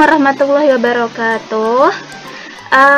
warahmatullahi wabarakatuh.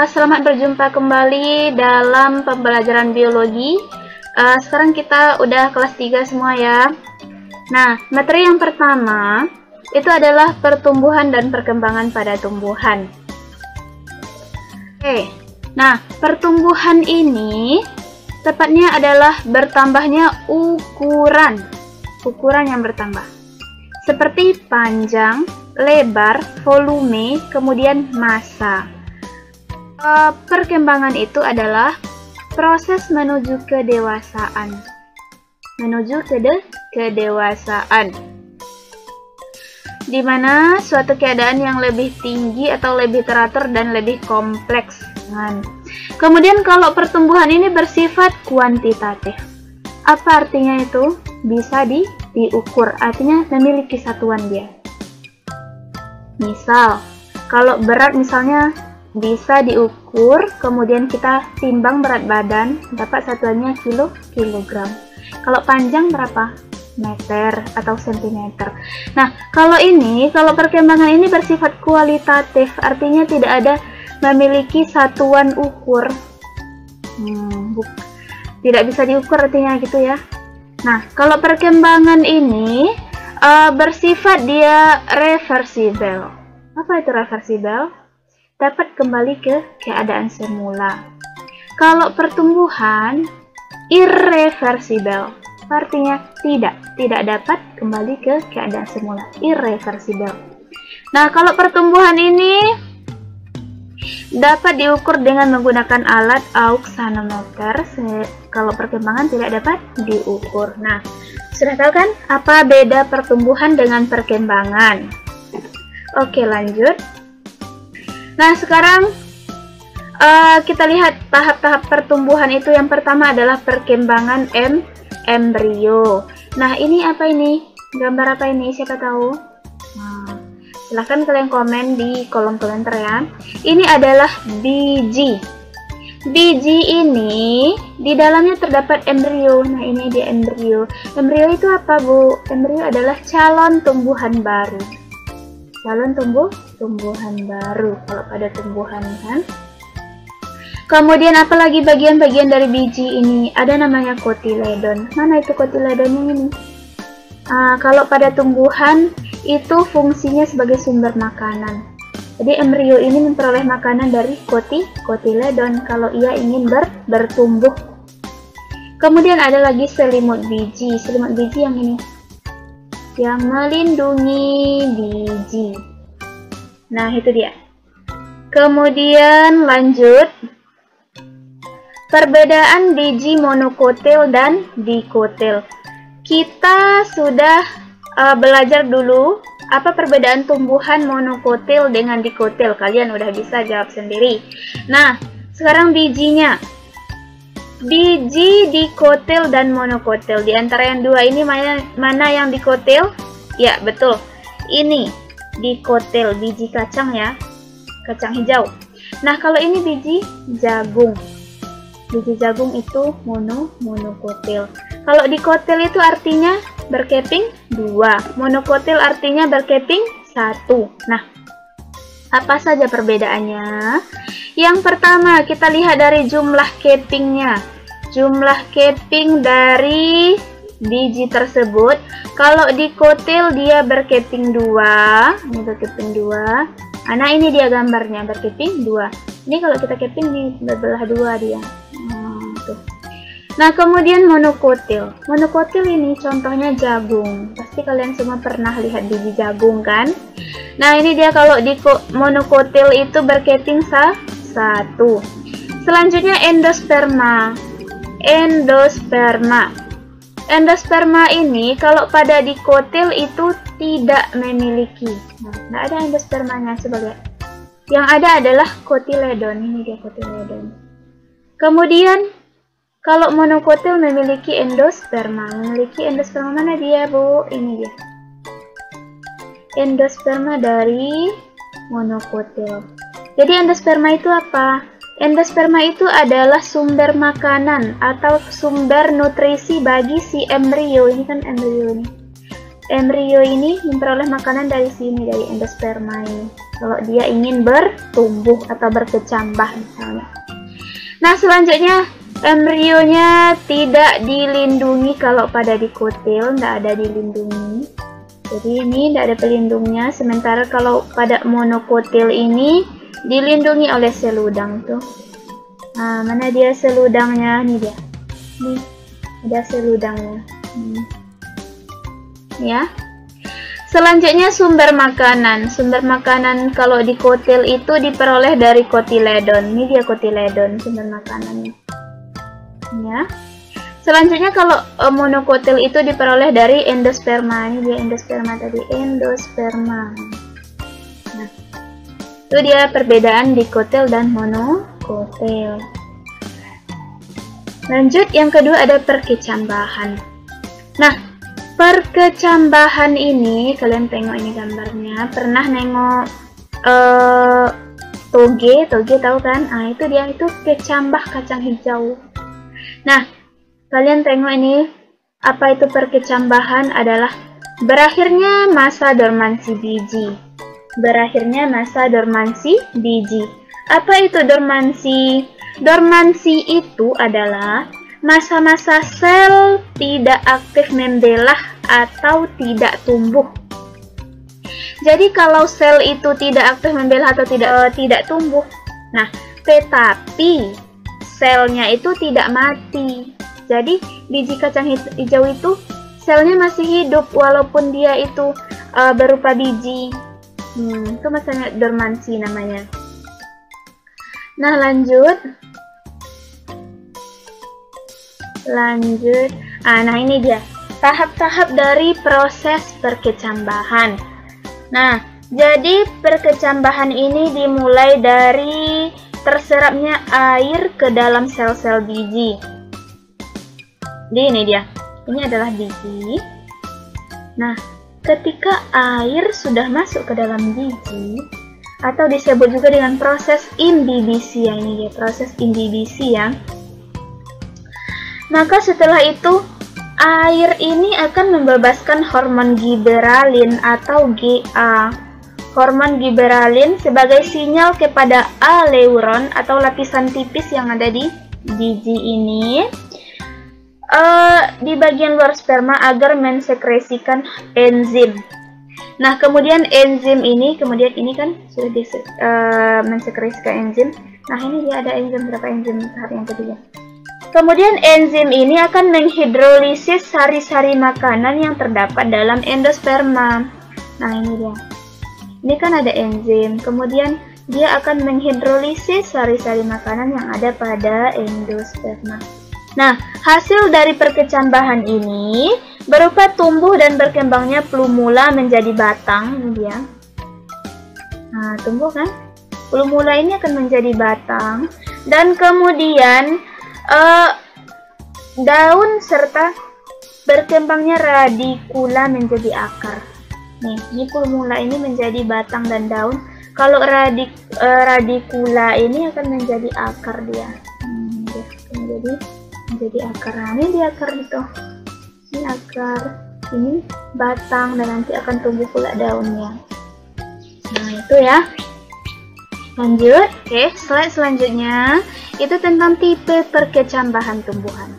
Selamat berjumpa kembali dalam pembelajaran biologi. Sekarang kita udah kelas 3 semua ya. Nah, materi yang pertama itu adalah pertumbuhan dan perkembangan pada tumbuhan. Oke, nah pertumbuhan ini tepatnya adalah bertambahnya ukuran yang bertambah. Seperti panjang, lebar, volume, kemudian massa. Perkembangan itu adalah proses menuju kedewasaan. Kedewasaan. Di mana suatu keadaan yang lebih tinggi atau lebih teratur dan lebih kompleks. Kemudian kalau pertumbuhan ini bersifat kuantitatif. Apa artinya itu? Bisa diukur, artinya memiliki satuan dia. Misal, kalau berat misalnya bisa diukur, kemudian kita timbang berat badan, dapat satuannya kilogram. Kalau panjang berapa? Meter atau sentimeter. Nah, kalau perkembangan ini bersifat kualitatif, artinya tidak ada memiliki satuan ukur. Tidak bisa diukur artinya gitu ya. Nah, kalau perkembangan ini bersifat dia reversibel. Apa itu reversibel? Dapat kembali ke keadaan semula. Kalau pertumbuhan irreversibel, artinya tidak dapat kembali ke keadaan semula. Irreversibel. Nah, kalau pertumbuhan ini dapat diukur dengan menggunakan alat auxanometer. Kalau perkembangan tidak dapat diukur. Nah, sudah tahu kan apa beda pertumbuhan dengan perkembangan? Oke, lanjut. Nah, sekarang kita lihat tahap-tahap pertumbuhan itu. Yang pertama adalah perkembangan embrio. Nah, ini apa ini? Gambar apa ini? Siapa tahu? Silahkan kalian komen di kolom komentar ya. Ini adalah biji. Biji ini di dalamnya terdapat embrio. Nah, ini dia embrio. Embrio itu apa, Bu? Embrio adalah calon tumbuhan baru. Calon tumbuhan baru kalau pada tumbuhan kan. Kemudian apalagi bagian-bagian dari biji ini? Ada namanya kotiledon. Mana itu kotiledonnya ini? Kalau pada tumbuhan itu fungsinya sebagai sumber makanan. Jadi embrio ini memperoleh makanan dari kotiledon kalau ia ingin bertumbuh. Kemudian ada lagi selimut biji. Selimut biji yang ini, yang melindungi biji. Nah, itu dia. Kemudian lanjut. Perbedaan biji monokotil dan dikotil. Kita sudah belajar dulu apa perbedaan tumbuhan monokotil dengan dikotil. Kalian udah bisa jawab sendiri. Nah, sekarang bijinya. Biji dikotil dan monokotil. Di antara yang dua ini mana yang dikotil? Ya, betul. Ini dikotil, biji kacang ya. Kacang hijau. Nah, kalau ini biji jagung. Biji jagung itu monokotil. Kalau dikotil itu artinya berkeping 2. Monokotil artinya berkeping 1. Nah, apa saja perbedaannya? Yang pertama, kita lihat dari jumlah kepingnya. Jumlah keping dari biji tersebut. Kalau dikotil dia berkeping 2. Ini berkeping 2. Nah, ini dia gambarnya, berkeping 2. Ini kalau kita keping nih berbelah 2 dia. Nah, kemudian monokotil. Monokotil ini contohnya jagung. Pasti kalian semua pernah lihat biji jagung kan? Nah, ini dia kalau di monokotil itu berkeping 1. Selanjutnya endosperma. Endosperma ini kalau pada dikotil itu tidak memiliki. Nah, tidak ada endospermanya. Coba lihat. Yang ada adalah kotiledon. Ini dia kotiledon. Kemudian kalau monokotil memiliki endosperma. Memiliki endosperma mana dia, Bu? Ini dia. Endosperma dari monokotil. Jadi endosperma itu apa? Endosperma itu adalah sumber makanan atau sumber nutrisi bagi si embrio. Ini kan embrio ini. Embrio ini memperoleh makanan dari sini, dari endosperma ini. kalau dia ingin bertumbuh atau berkecambah misalnya. Nah, selanjutnya embrionya tidak dilindungi kalau pada dikotil, tidak ada dilindungi. Jadi ini tidak ada pelindungnya, sementara kalau pada monokotil ini dilindungi oleh sel udang tuh. Nah, mana dia sel udangnya? Ini dia. Nih, ada sel udangnya. Ya. Selanjutnya sumber makanan. Sumber makanan kalau di kotil itu diperoleh dari kotiledon. Ini dia kotiledon sumber makanannya. Ya. Selanjutnya kalau monokotil itu diperoleh dari endosperma. Ini dia endosperma tadi, endosperma. Nah, itu dia perbedaan dikotil dan monokotil. Lanjut, yang kedua ada perkecambahan. Nah, perkecambahan ini, kalian tengok ini gambarnya, pernah nengok toge tahu kan? Nah, itu dia, itu kecambah kacang hijau. Nah, kalian tengok ini, apa itu perkecambahan? Adalah berakhirnya masa dormansi biji. Berakhirnya masa dormansi biji. Apa itu dormansi? Dormansi itu adalah masa-masa sel tidak aktif membelah atau tidak tumbuh. Jadi kalau sel itu tidak aktif membelah atau tidak tumbuh, nah, tetapi selnya itu tidak mati. Jadi biji kacang hijau itu selnya masih hidup walaupun dia itu berupa biji. Itu masanya dormansi namanya. Nah, lanjut. Nah, ini dia tahap-tahap dari proses perkecambahan. Nah, jadi perkecambahan ini dimulai dari terserapnya air ke dalam sel-sel biji. Jadi ini dia, ini adalah biji. Nah, ketika air sudah masuk ke dalam biji, atau disebut juga dengan proses imbibisi ya, ini dia proses imbibisi ya. Maka setelah itu air ini akan membebaskan hormon giberalin atau GA. Hormon giberalin sebagai sinyal kepada aleuron atau lapisan tipis yang ada di biji ini di bagian luar sperma agar mensekresikan enzim. Nah, kemudian enzim ini, kan sudah mensekresikan enzim. Nah, ini dia ada enzim, berapa enzim tahap yang ketiga. Kemudian enzim ini akan menghidrolisis sari-sari makanan yang terdapat dalam endosperma. Nah, ini dia. Ini kan ada enzim, kemudian dia akan menghidrolisis sari-sari makanan yang ada pada endosperma. Nah, hasil dari perkecambahan ini berupa tumbuh dan berkembangnya plumula menjadi batang, ini dia. Nah, tumbuh kan? Plumula ini akan menjadi batang dan kemudian daun serta berkembangnya radikula menjadi akar. Nih, ini plumula ini menjadi batang dan daun. Kalau radikula ini akan menjadi akar dia. Menjadi akar. Nah, ini dia akar itu. Ini akar, ini batang dan nanti akan tumbuh pula daunnya. Nah, itu ya. Lanjut, oke, slide selanjutnya itu tentang tipe perkecambahan tumbuhan.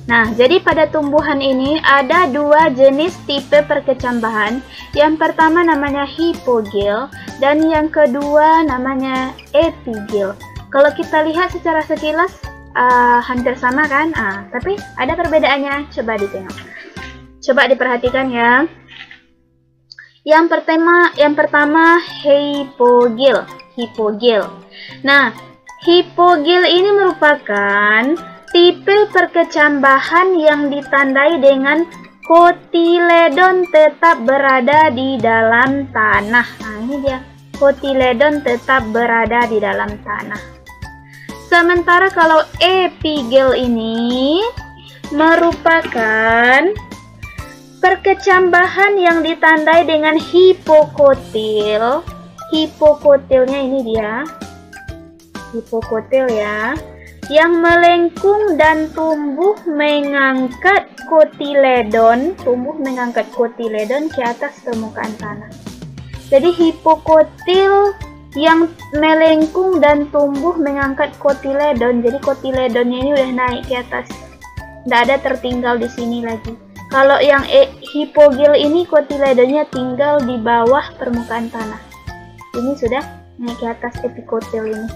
Nah, jadi pada tumbuhan ini ada dua jenis tipe perkecambahan. Yang pertama namanya hipogil dan yang kedua namanya epigil. Kalau kita lihat secara sekilas hampir sama kan? Tapi ada perbedaannya. Coba ditengok. Coba diperhatikan ya. Yang pertama hipogil. Nah, hipogil ini merupakan tipe perkecambahan yang ditandai dengan kotiledon tetap berada di dalam tanah. Nah, ini dia, kotiledon tetap berada di dalam tanah. Sementara kalau epigil ini merupakan perkecambahan yang ditandai dengan hipokotil. Hipokotilnya ini dia, hipokotil ya, yang melengkung dan tumbuh mengangkat kotiledon ke atas permukaan tanah. Jadi hipokotil yang melengkung dan tumbuh mengangkat kotiledon. Jadi kotiledonnya ini udah naik ke atas, tidak ada tertinggal di sini lagi. Kalau yang hipogil ini kotiledonnya tinggal di bawah permukaan tanah. Ini sudah naik ke atas epikotel ini.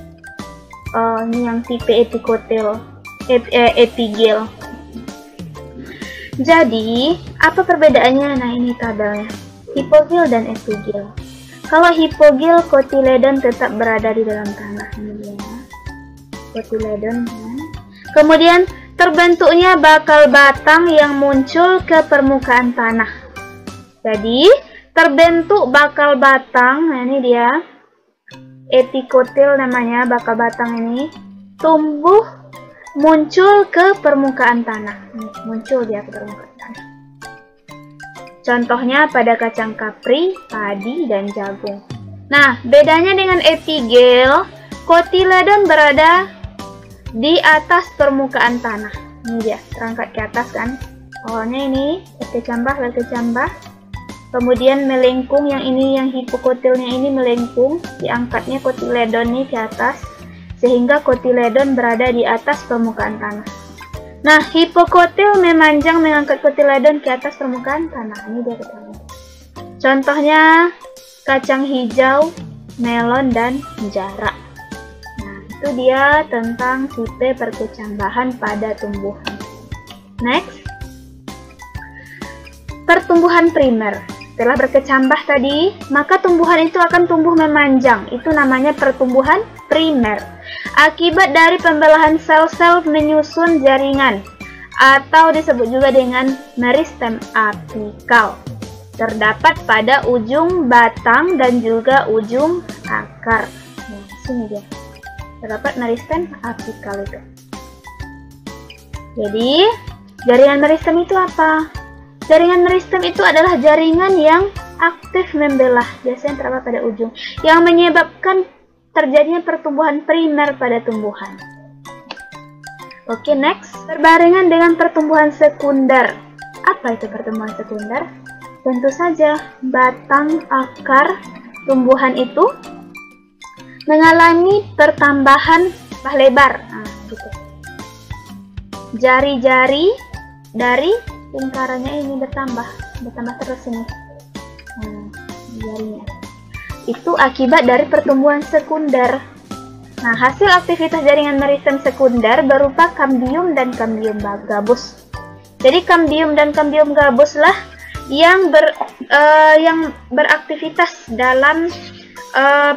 Ini yang tipe epikotel, epigil. Jadi apa perbedaannya? Nah, ini tabelnya, hipogil dan epigil. Kalau hipogil, kotiledon tetap berada di dalam tanah. Ini dia, kotiledon. Kemudian terbentuknya bakal batang yang muncul ke permukaan tanah. Jadi terbentuk bakal batang. Nah, ini dia, epikotel namanya, bakal batang ini tumbuh muncul ke permukaan tanah. Muncul dia ke permukaan tanah. Contohnya pada kacang kapri, padi, dan jagung. Nah, bedanya dengan epigel, kotiledon berada di atas permukaan tanah. Ini dia, terangkat ke atas kan. Pohonnya ini, berkecambah. Kemudian melengkung, yang ini, yang hipokotilnya ini melengkung. Diangkatnya kotiledon ini ke atas, sehingga kotiledon berada di atas permukaan tanah. Nah, hipokotil memanjang mengangkat kotiledon ke atas permukaan tanah. Ini dia ketahuan. Contohnya kacang hijau, melon, dan jarak. Nah, itu dia tentang tipe perkecambahan pada tumbuhan. Next, pertumbuhan primer. Setelah berkecambah tadi, maka tumbuhan itu akan tumbuh memanjang. Itu namanya pertumbuhan primer. Akibat dari pembelahan sel-sel menyusun jaringan, atau disebut juga dengan meristem apikal, terdapat pada ujung batang dan juga ujung akar. Nah, sini dia, terdapat meristem apikal itu. Jadi, jaringan meristem itu apa? Jaringan meristem itu adalah jaringan yang aktif membelah, biasanya terdapat pada ujung, yang menyebabkan terjadinya pertumbuhan primer pada tumbuhan. Oke, next, berbarengan dengan pertumbuhan sekunder. Apa itu pertumbuhan sekunder? Tentu saja batang, akar tumbuhan itu mengalami pertambahan lebar. Nah, gitu. Jari-jari dari lingkarannya ini bertambah terus ini. Jarinya. Itu akibat dari pertumbuhan sekunder. Nah, hasil aktivitas jaringan meristem sekunder berupa kambium dan kambium gabus. Jadi kambium dan kambium gabus lah yang beraktivitas dalam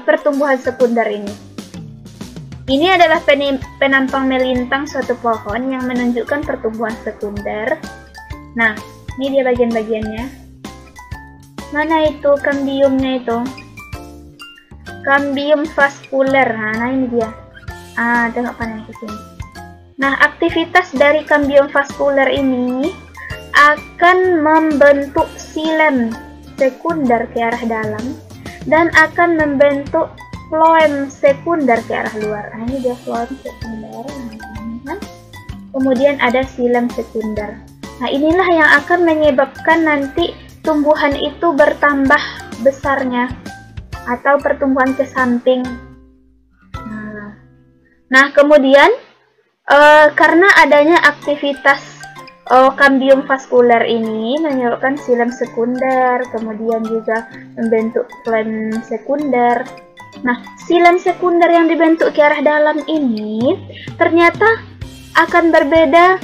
pertumbuhan sekunder ini. Ini adalah penampang melintang suatu pohon yang menunjukkan pertumbuhan sekunder. Nah, ini dia bagian-bagiannya. Mana itu kambiumnya itu? Kambium vaskuler. Nah, ini dia. Tengok panah ke sini. Nah, aktivitas dari kambium vaskuler ini akan membentuk xilem sekunder ke arah dalam dan akan membentuk floem sekunder ke arah luar. Nah, ini dia floem sekunder. Kemudian ada xilem sekunder. Nah, inilah yang akan menyebabkan nanti tumbuhan itu bertambah besarnya atau pertumbuhan ke samping. Nah, kemudian karena adanya aktivitas kambium vaskuler ini menyebabkan xilem sekunder, kemudian juga membentuk floem sekunder. Nah, xilem sekunder yang dibentuk ke arah dalam ini ternyata akan berbeda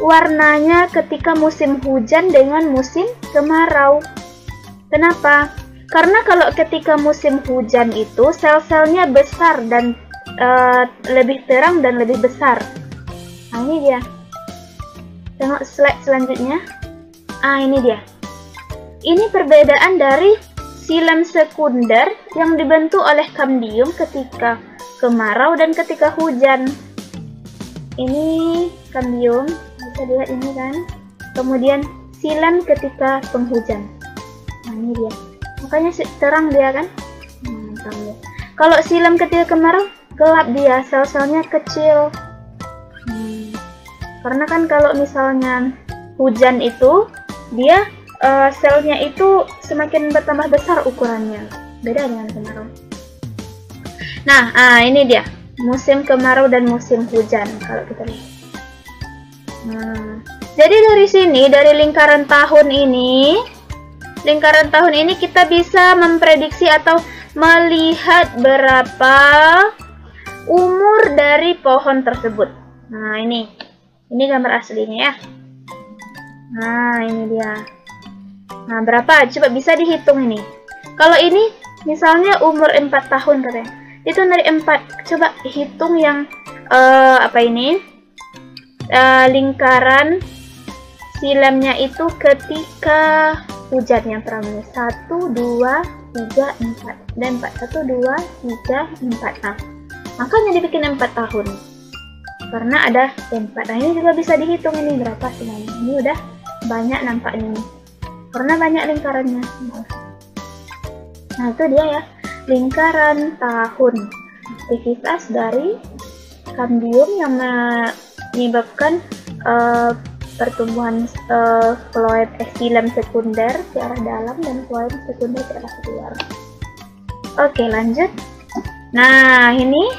warnanya ketika musim hujan dengan musim kemarau. Kenapa? Karena kalau ketika musim hujan itu sel-selnya besar dan lebih terang dan lebih besar. Nah, ini dia. Tengok slide selanjutnya. Ini dia. Ini perbedaan dari xilem sekunder yang dibentuk oleh kambium ketika kemarau dan ketika hujan. Ini kambium, bisa dilihat ini kan. Kemudian xilem ketika penghujan. Nah, ini dia. Makanya terang dia kan. Terang dia. Kalau xilem ketika kemarau, gelap dia, sel-selnya kecil. Karena kan kalau misalnya hujan itu, dia selnya itu semakin bertambah besar ukurannya. Beda dengan kemarau. Nah, ini dia musim kemarau dan musim hujan kalau kita lihat. Jadi dari sini, dari lingkaran tahun ini kita bisa memprediksi atau melihat berapa umur dari pohon tersebut. Nah, ini gambar aslinya ya. Nah, ini dia. Nah, berapa? Coba bisa dihitung ini. Kalau ini misalnya umur 4 tahun katanya. Itu dari 4. Coba hitung yang lingkaran silamnya itu ketika hujan yang pertama. 1, 2, 3, 4. Dan 4. 1, 2, 3, 4. Nah, makanya dibikin 4 tahun. Karena ada 4. Nah, ini juga bisa dihitung ini berapa sebenarnya. Ini udah banyak nampaknya nih. Karena banyak lingkarannya. Nah, itu dia ya. Lingkaran tahun. Aktivitas dari kambium yang menyebabkan pertumbuhan floem xilem sekunder ke arah dalam dan floem sekunder ke arah keluar. Oke, lanjut. Nah, ini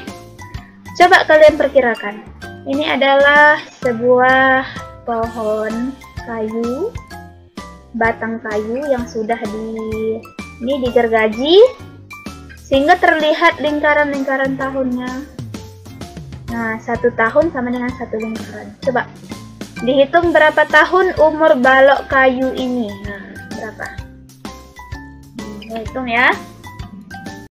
coba kalian perkirakan. Ini adalah sebuah pohon kayu, batang kayu yang sudah digergaji sehingga terlihat lingkaran-lingkaran tahunnya. Nah, 1 tahun sama dengan 1 lingkaran. Coba dihitung berapa tahun umur balok kayu ini. Nah, berapa? Hitung ya.